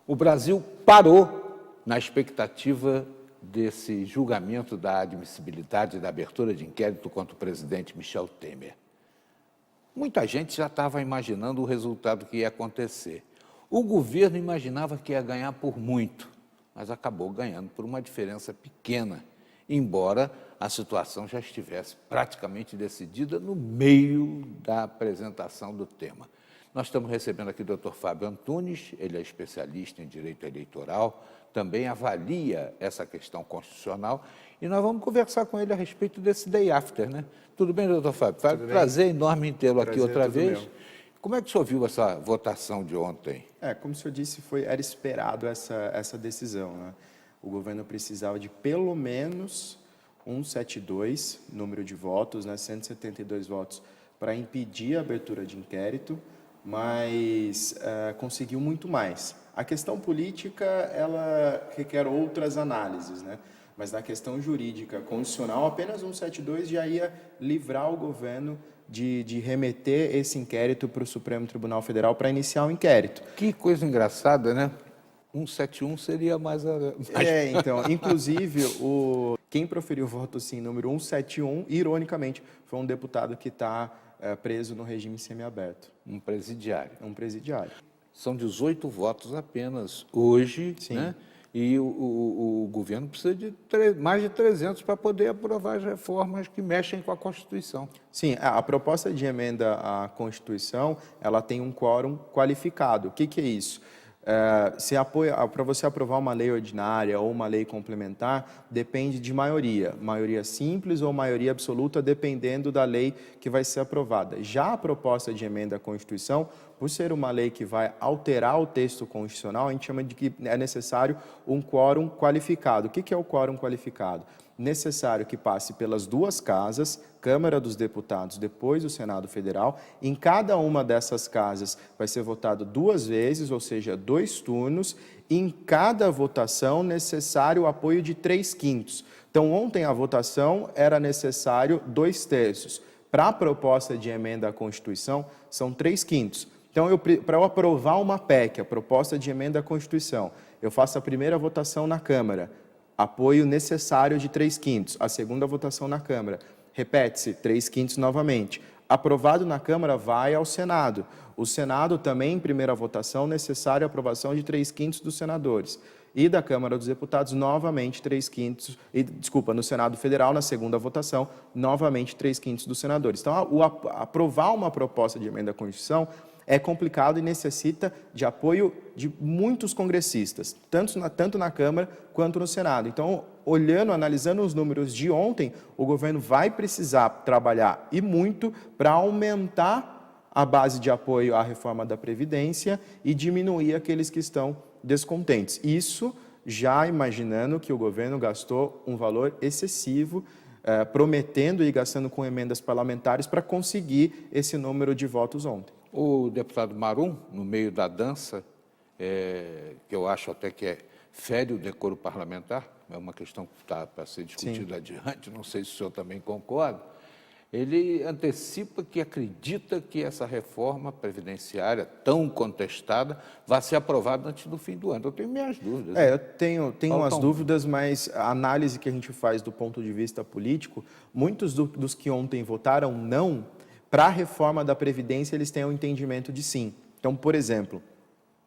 O Brasil parou na expectativa desse julgamento da admissibilidade da abertura de inquérito contra o presidente Michel Temer. Muita gente já estava imaginando o resultado que ia acontecer. O governo imaginava que ia ganhar por muito, mas acabou ganhando por uma diferença pequena, embora a situação já estivesse praticamente decidida no meio da apresentação do tema. Nós estamos recebendo aqui o Dr. Fábio Antunes, ele é especialista em direito eleitoral, também avalia essa questão constitucional, e nós vamos conversar com ele a respeito desse day after, né? Tudo bem, doutor Fábio? Fábio, prazer enorme em tê-lo aqui outra vez. Meu. Como é que o senhor viu essa votação de ontem? Como o senhor disse, era esperado essa decisão, né? O governo precisava de pelo menos 172, número de votos, né? 172 votos, para impedir a abertura de inquérito, mas conseguiu muito mais. A questão política, ela requer outras análises, né? Mas na questão jurídica, constitucional, apenas 172 já ia livrar o governo de remeter esse inquérito para o Supremo Tribunal Federal para iniciar o inquérito. Que coisa engraçada, né? 171 seria mais... Então, inclusive, quem proferiu o voto sim, número 171, ironicamente, foi um deputado que está preso no regime semiaberto. Um presidiário. Um presidiário. São 18 votos apenas hoje, sim, né? E o governo precisa de mais de 300 para poder aprovar as reformas que mexem com a Constituição. Sim, a proposta de emenda à Constituição, ela tem um quórum qualificado. O que é isso? Para você aprovar uma lei ordinária ou uma lei complementar, depende de maioria simples ou maioria absoluta, dependendo da lei que vai ser aprovada. Já a proposta de emenda à Constituição, por ser uma lei que vai alterar o texto constitucional, a gente chama de que é necessário um quórum qualificado. O que é o quórum qualificado? Necessário que passe pelas duas casas, Câmara dos Deputados, depois o Senado Federal. Em cada uma dessas casas vai ser votado 2 vezes, ou seja, 2 turnos. Em cada votação, necessário o apoio de 3/5. Então, ontem a votação era necessário 2/3. Para a proposta de emenda à Constituição, são 3/5. Então, para eu aprovar uma PEC, a proposta de emenda à Constituição, eu faço a primeira votação na Câmara, apoio necessário de 3/5. A segunda votação na Câmara, repete-se, 3/5 novamente. Aprovado na Câmara, vai ao Senado. O Senado também, em primeira votação, necessária a aprovação de 3/5 dos senadores. E da Câmara dos Deputados, novamente 3/5, no Senado Federal, na segunda votação, novamente 3/5 dos senadores. Então, aprovar uma proposta de emenda à Constituição é complicado e necessita de apoio de muitos congressistas, tanto na Câmara quanto no Senado. Então, analisando os números de ontem, o governo vai precisar trabalhar e muito para aumentar a base de apoio à reforma da Previdência e diminuir aqueles que estão descontentes. Isso já imaginando que o governo gastou um valor excessivo, prometendo e gastando com emendas parlamentares para conseguir esse número de votos ontem. O deputado Marum, no meio da dança, que eu acho até que fere o decoro parlamentar, é uma questão que está para ser discutida adiante, não sei se o senhor também concorda, ele antecipa que acredita que essa reforma previdenciária tão contestada vai ser aprovada antes do fim do ano. Eu tenho minhas dúvidas. Eu tenho umas dúvidas, mas a análise que a gente faz do ponto de vista político, muitos dos que ontem votaram não, para a reforma da Previdência, eles têm um entendimento de sim. Então, por exemplo,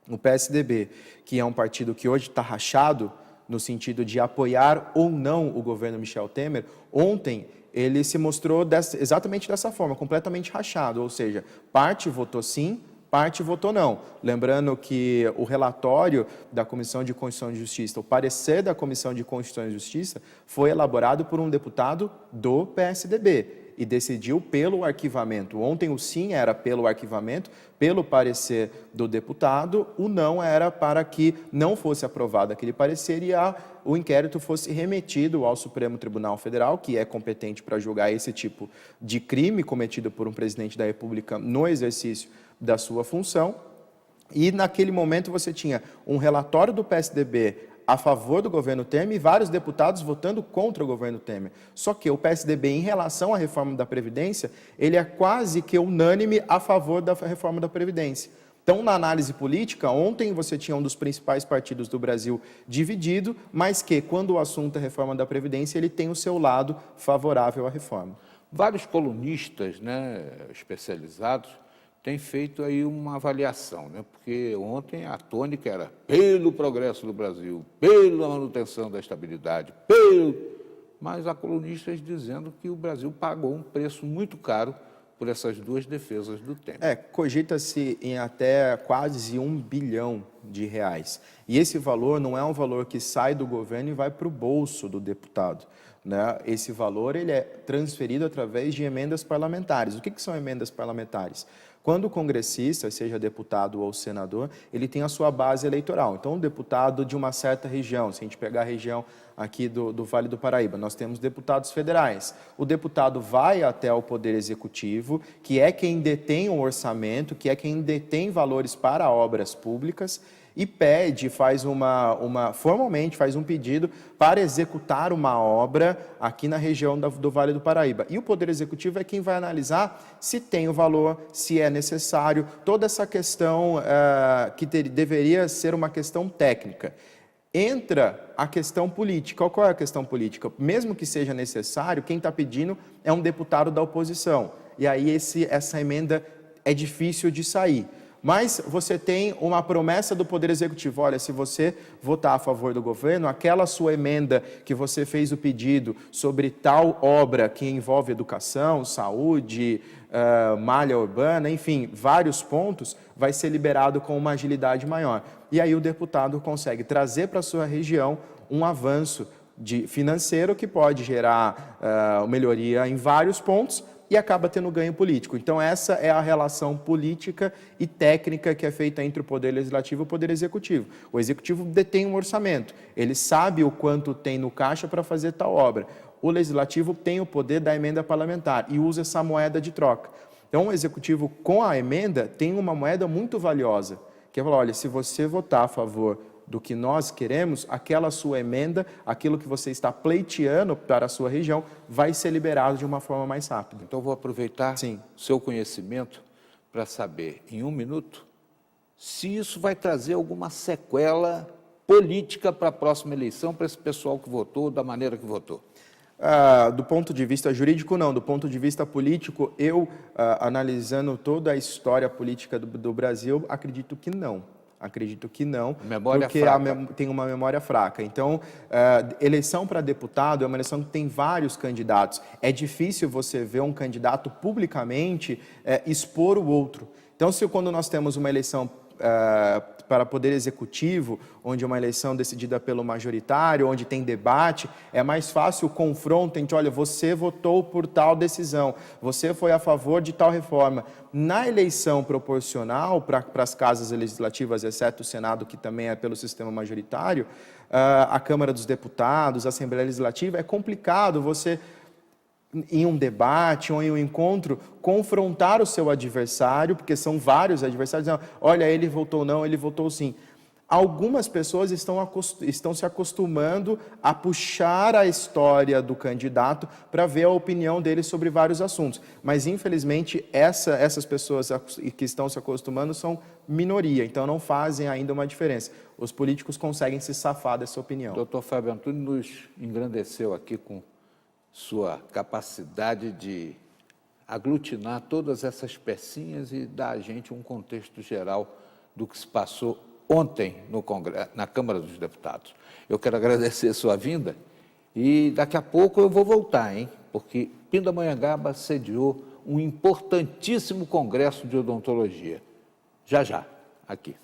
o PSDB, que é um partido que hoje está rachado, no sentido de apoiar ou não o governo Michel Temer, ontem ele se mostrou exatamente dessa forma, completamente rachado, ou seja, parte votou sim, parte votou não. Lembrando que o relatório da Comissão de Constituição e Justiça, o parecer da Comissão de Constituição e Justiça, foi elaborado por um deputado do PSDB e decidiu pelo arquivamento. Ontem o sim era pelo arquivamento, pelo parecer do deputado, o não era para que não fosse aprovado aquele parecer e o inquérito fosse remetido ao Supremo Tribunal Federal, que é competente para julgar esse tipo de crime cometido por um presidente da República no exercício da sua função. E naquele momento você tinha um relatório do PSDB a favor do governo Temer e vários deputados votando contra o governo Temer. Só que o PSDB, em relação à reforma da Previdência, ele é quase que unânime a favor da reforma da Previdência. Então, na análise política, ontem você tinha um dos principais partidos do Brasil dividido, mas que, quando o assunto é reforma da Previdência, ele tem o seu lado favorável à reforma. Vários colunistas, né, especializados têm feito aí uma avaliação, né, porque ontem a tônica era pelo progresso do Brasil, pela manutenção da estabilidade, mas há colunistas dizendo que o Brasil pagou um preço muito caro por essas duas defesas do Temer. Cogita-se em até quase R$ 1 bilhão. E esse valor não é um valor que sai do governo e vai para o bolso do deputado, né? Esse valor ele é transferido através de emendas parlamentares. O que são emendas parlamentares? Quando o congressista, seja deputado ou senador, ele tem a sua base eleitoral. Então, um deputado de uma certa região, se a gente pegar a região aqui do Vale do Paraíba, nós temos deputados federais. O deputado vai até o Poder Executivo, que é quem detém o orçamento, que é quem detém valores para obras públicas, e pede, formalmente faz um pedido para executar uma obra aqui na região do Vale do Paraíba. E o Poder Executivo é quem vai analisar se tem o valor, se é necessário, toda essa questão que deveria ser uma questão técnica. Entra a questão política. Qual é a questão política? Mesmo que seja necessário, quem está pedindo é um deputado da oposição. E aí essa emenda é difícil de sair. Mas você tem uma promessa do Poder Executivo. Olha, se você votar a favor do governo, aquela sua emenda que você fez o pedido sobre tal obra que envolve educação, saúde, malha urbana, enfim, vários pontos, vai ser liberado com uma agilidade maior. E aí o deputado consegue trazer para a sua região um avanço financeiro que pode gerar melhoria em vários pontos, e acaba tendo ganho político. Então, essa é a relação política e técnica que é feita entre o Poder Legislativo e o Poder Executivo. O Executivo detém um orçamento, ele sabe o quanto tem no caixa para fazer tal obra. O Legislativo tem o poder da emenda parlamentar e usa essa moeda de troca. Então, o Executivo, com a emenda, tem uma moeda muito valiosa, que é falar, olha, se você votar a favor do que nós queremos, aquela sua emenda, aquilo que você está pleiteando para a sua região, vai ser liberado de uma forma mais rápida. Então, vou aproveitar o seu conhecimento para saber, em 1 minuto, se isso vai trazer alguma sequela política para a próxima eleição, para esse pessoal que votou, da maneira que votou. Do ponto de vista jurídico, não. Do ponto de vista político, analisando toda a história política do Brasil, acredito que não. Porque tem uma memória fraca. Então, eleição para deputado é uma eleição que tem vários candidatos. É difícil você ver um candidato publicamente expor o outro. Então, quando nós temos uma eleição para Poder Executivo, onde é uma eleição decidida pelo majoritário, onde tem debate, é mais fácil o confronto entre, olha, você votou por tal decisão, você foi a favor de tal reforma. Na eleição proporcional, para as casas legislativas, exceto o Senado, que também é pelo sistema majoritário, a Câmara dos Deputados, a Assembleia Legislativa, é complicado você, em um debate ou em um encontro, confrontar o seu adversário, porque são vários adversários, dizendo, olha, ele votou não, ele votou sim. Algumas pessoas estão se acostumando a puxar a história do candidato para ver a opinião dele sobre vários assuntos. Mas, infelizmente, essas pessoas que estão se acostumando são minoria, então não fazem ainda uma diferença. Os políticos conseguem se safar dessa opinião. Dr. Fábio Antunes nos engrandeceu aqui com sua capacidade de aglutinar todas essas pecinhas e dar a gente um contexto geral do que se passou ontem no Congresso, na Câmara dos Deputados. Eu quero agradecer sua vinda e daqui a pouco eu vou voltar, porque Pindamonhangaba sediou um importantíssimo congresso de odontologia. Já, aqui.